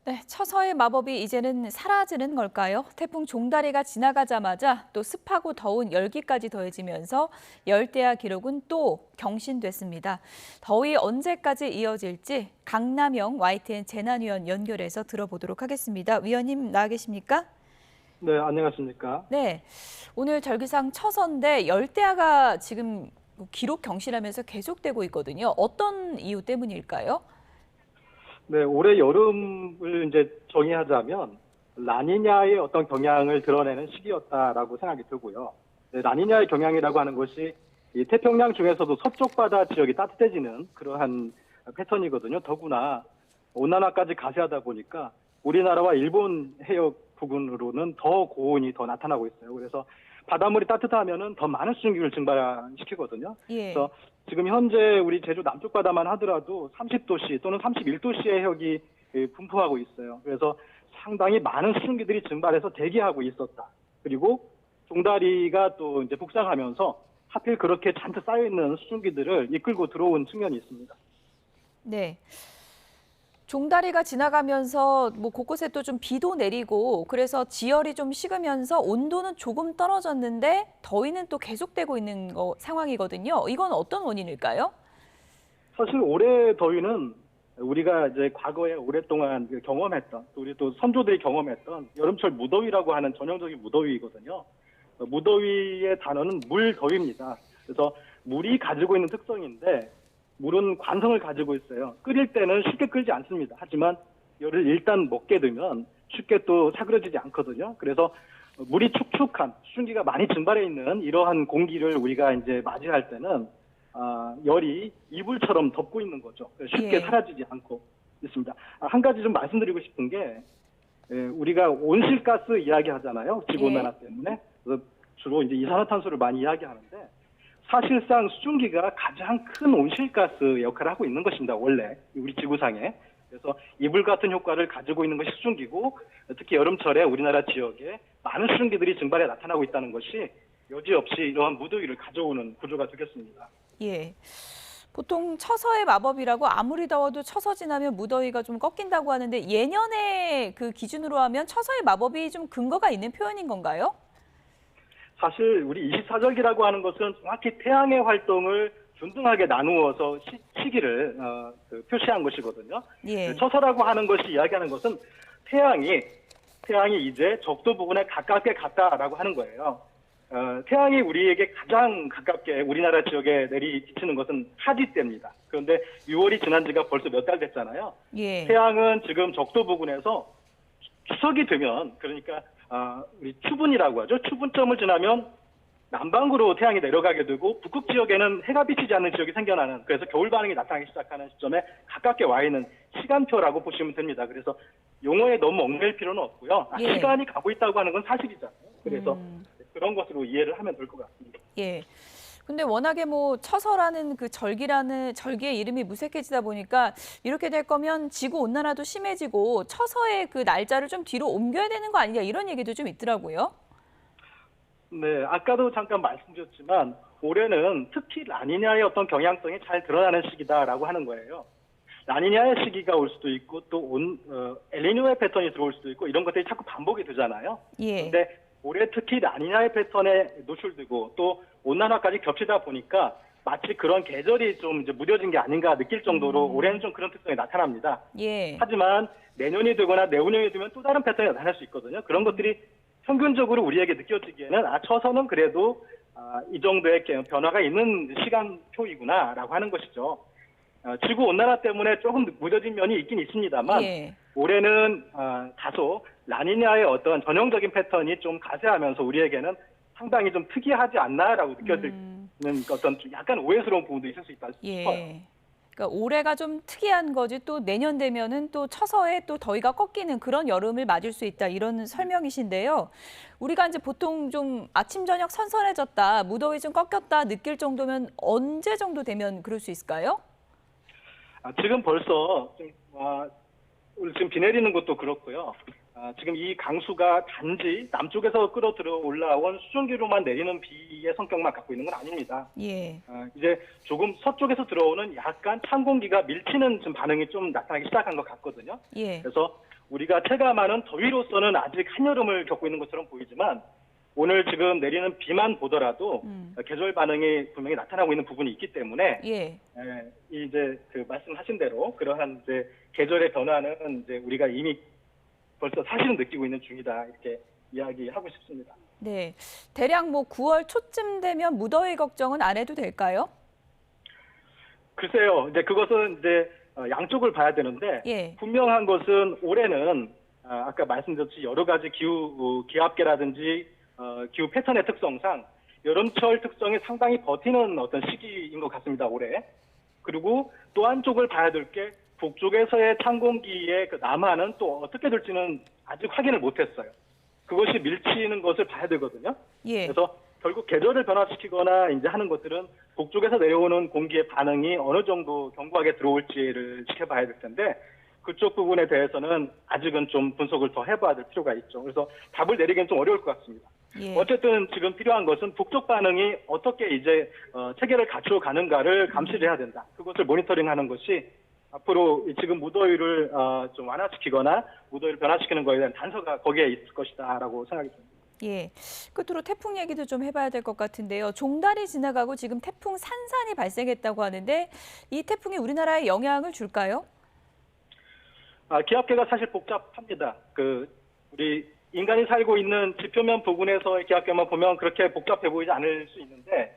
네, 처서의 마법이 이제는 사라지는 걸까요? 태풍 종다리가 지나가자마자 또 습하고 더운 열기까지 더해지면서 열대야 기록은 또 경신됐습니다. 더위 언제까지 이어질지 강남영 YTN 재난위원 연결해서 들어보도록 하겠습니다. 위원님 나와 계십니까? 네, 안녕하십니까. 네, 오늘 절기상 처서인데 열대야가 지금 기록 경신하면서 계속되고 있거든요. 어떤 이유 때문일까요? 네, 올해 여름을 이제 정의하자면 라니냐의 어떤 경향을 드러내는 시기였다라고 생각이 들고요. 네, 라니냐의 경향이라고 하는 것이 이 태평양 중에서도 서쪽 바다 지역이 따뜻해지는 그러한 패턴이거든요. 더구나 온난화까지 가세하다 보니까 우리나라와 일본 해역 부근으로는 더 고온이 더 나타나고 있어요. 그래서 바닷물이 따뜻하면은 더 많은 수증기를 증발시키거든요. 예. 그래서 지금 현재 우리 제주 남쪽 바다만 하더라도 30도씨 또는 31도씨의 해역이 분포하고 있어요. 그래서 상당히 많은 수증기들이 증발해서 대기하고 있었다. 그리고 종다리가 또 이제 북상하면서 하필 그렇게 잔뜩 쌓여있는 수증기들을 이끌고 들어온 측면이 있습니다. 네. 종다리가 지나가면서 곳곳에 또 좀 비도 내리고 그래서 지열이 좀 식으면서 온도는 조금 떨어졌는데 더위는 또 계속되고 있는 상황이거든요. 이건 어떤 원인일까요? 사실 올해 더위는 우리가 이제 과거에 오랫동안 경험했던, 또 우리 또 선조들이 경험했던 여름철 무더위라고 하는 전형적인 무더위거든요. 무더위의 단어는 물더위입니다. 그래서 물이 가지고 있는 특성인데 물은 관성을 가지고 있어요. 끓일 때는 쉽게 끓지 않습니다. 하지만 열을 일단 먹게 되면 쉽게 또 사그러지지 않거든요. 그래서 물이 축축한 수증기가 많이 증발해 있는 이러한 공기를 우리가 이제 맞이할 때는 열이 이불처럼 덮고 있는 거죠. 쉽게 예. 사라지지 않고 있습니다. 한 가지 좀 말씀드리고 싶은 게 우리가 온실가스 이야기하잖아요. 지구온난화 때문에. 그래서 주로 이제 이산화탄소를 많이 이야기하는데 사실상 수증기가 가장 큰 온실가스 역할을 하고 있는 것입니다. 원래 우리 지구상에. 그래서 이불 같은 효과를 가지고 있는 것이 수증기고 특히 여름철에 우리나라 지역에 많은 수증기들이 증발해 나타나고 있다는 것이 여지없이 이러한 무더위를 가져오는 구조가 되겠습니다. 예. 보통 처서의 마법이라고 아무리 더워도 처서 지나면 무더위가 좀 꺾인다고 하는데 예년의 그 기준으로 하면 처서의 마법이 좀 근거가 있는 표현인 건가요? 사실 우리 24절기라고 하는 것은 정확히 태양의 활동을 균등하게 나누어서 시기를 표시한 것이거든요. 예. 처서라고 하는 것이 이야기하는 것은 태양이 이제 적도 부근에 가깝게 갔다라고 하는 거예요. 태양이 우리에게 가장 가깝게 우리나라 지역에 내리비치는 것은 하지 때입니다. 그런데 6월이 지난 지가 벌써 몇 달 됐잖아요. 예. 태양은 지금 적도 부근에서 추석이 되면 그러니까 우리 추분이라고 하죠. 추분점을 지나면 남반구로 태양이 내려가게 되고 북극 지역에는 해가 비치지 않는 지역이 생겨나는 그래서 겨울 반응이 나타나기 시작하는 시점에 가깝게 와 있는 시간표라고 보시면 됩니다. 그래서 용어에 너무 얽매일 필요는 없고요. 예. 시간이 가고 있다고 하는 건 사실이잖아요. 그래서 그런 것으로 이해를 하면 될 것 같습니다. 예. 근데 워낙에 처서라는 그 절기의 이름이 무색해지다 보니까 이렇게 될 거면 지구 온난화도 심해지고 처서의 그 날짜를 좀 뒤로 옮겨야 되는 거 아니냐 이런 얘기도 좀 있더라고요. 네, 아까도 잠깐 말씀드렸지만 올해는 특히 라니냐의 어떤 경향성이 잘 드러나는 시기다라고 하는 거예요. 라니냐의 시기가 올 수도 있고 또 엘니뇨의 패턴이 들어올 수도 있고 이런 것들이 자꾸 반복이 되잖아요. 예. 근데 올해 특히 라니냐의 패턴에 노출되고 또 온난화까지 겹치다 보니까 마치 그런 계절이 좀 이제 무뎌진 게 아닌가 느낄 정도로 올해는 좀 그런 특성이 나타납니다. 예. 하지만 내년이 되거나 내후년이 되면 또 다른 패턴이 나타날 수 있거든요. 그런 것들이 평균적으로 우리에게 느껴지기에는 처서는 그래도 이 정도의 변화가 있는 시간표이구나라고 하는 것이죠. 지구 온난화 때문에 조금 무뎌진 면이 있긴 있습니다만 예. 올해는 다소 라니냐의 어떤 전형적인 패턴이 좀 가세하면서 우리에게는 상당히 좀 특이하지 않나라고 느껴지는 어떤 좀 약간 오해스러운 부분도 있을 수 있다 싶어요. 예. 그러니까 올해가 좀 특이한 거지 또 내년 되면은 또 처서에 또 더위가 꺾이는 그런 여름을 맞을 수 있다 이런 설명이신데요. 우리가 이제 보통 좀 아침 저녁 선선해졌다, 무더위 좀 꺾였다 느낄 정도면 언제 정도 되면 그럴 수 있을까요? 지금 벌써 지금 비 내리는 것도 그렇고요. 지금 이 강수가 단지 남쪽에서 끌어들어 올라온 수증기로만 내리는 비의 성격만 갖고 있는 건 아닙니다. 예. 이제 조금 서쪽에서 들어오는 약간 찬 공기가 밀치는 좀 반응이 좀 나타나기 시작한 것 같거든요. 예. 그래서 우리가 체감하는 더위로서는 아직 한여름을 겪고 있는 것처럼 보이지만 오늘 지금 내리는 비만 보더라도 계절 반응이 분명히 나타나고 있는 부분이 있기 때문에 예. 이제 그 말씀하신 대로 그러한 이제 계절의 변화는 이제 우리가 이미 벌써 사실은 느끼고 있는 중이다 이렇게 이야기하고 싶습니다. 네. 대략 뭐 9월 초쯤 되면 무더위 걱정은 안 해도 될까요? 글쎄요, 이제 그것은 이제 양쪽을 봐야 되는데 예. 분명한 것은 올해는 아까 말씀드렸듯이 여러 가지 기압계라든지 기후 패턴의 특성상 여름철 특성이 상당히 버티는 어떤 시기인 것 같습니다, 올해. 그리고 또 한쪽을 봐야 될 게 북쪽에서의 찬 공기의 그 남하는 또 어떻게 될지는 아직 확인을 못했어요. 그것이 밀치는 것을 봐야 되거든요. 예. 그래서 결국 계절을 변화시키거나 이제 하는 것들은 북쪽에서 내려오는 공기의 반응이 어느 정도 견고하게 들어올지를 지켜봐야 될 텐데 그쪽 부분에 대해서는 아직은 좀 분석을 더 해봐야 될 필요가 있죠. 그래서 답을 내리기는 좀 어려울 것 같습니다. 예. 어쨌든 지금 필요한 것은 북쪽 반응이 어떻게 이제 체계를 갖추어 가는가를 감시를 해야 된다. 그것을 모니터링하는 것이 앞으로 지금 무더위를 좀 완화시키거나 무더위를 변화시키는 것에 대한 단서가 거기에 있을 것이다라고 생각이 듭니다. 예. 끝으로 태풍 얘기도 좀 해봐야 될 것 같은데요. 종달이 지나가고 지금 태풍 산산이 발생했다고 하는데 이 태풍이 우리나라에 영향을 줄까요? 기압계가 사실 복잡합니다. 우리 인간이 살고 있는 지표면 부근에서의 기압계만 보면 그렇게 복잡해 보이지 않을 수 있는데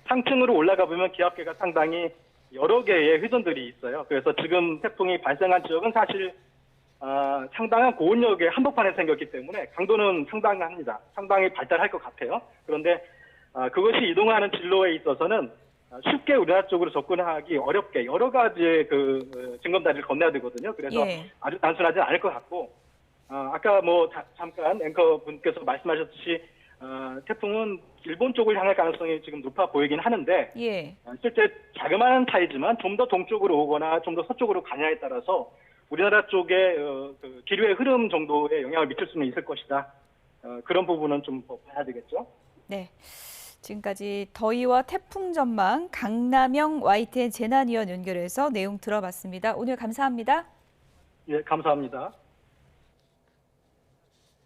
상층으로 올라가 보면 기압계가 상당히 여러 개의 회전들이 있어요. 그래서 지금 태풍이 발생한 지역은 사실 상당한 고온역의 한복판에 생겼기 때문에 강도는 상당합니다. 상당히 발달할 것 같아요. 그런데 그것이 이동하는 진로에 있어서는 쉽게 우리나라 쪽으로 접근하기 어렵게 여러 가지의 징검다리를 건너야 되거든요. 그래서 예. 아주 단순하지 않을 것 같고 아까 잠깐 앵커분께서 말씀하셨듯이 태풍은 일본 쪽을 향할 가능성이 지금 높아 보이긴 하는데 예. 실제 자그마한 차이지만 좀 더 동쪽으로 오거나 좀 더 서쪽으로 가냐에 따라서 우리나라 쪽의 기류의 흐름 정도에 영향을 미칠 수는 있을 것이다. 그런 부분은 좀 봐야 되겠죠. 네. 지금까지 더위와 태풍 전망 강남영 YTN 재난위원 연결해서 내용 들어봤습니다. 오늘 감사합니다. 예, 감사합니다.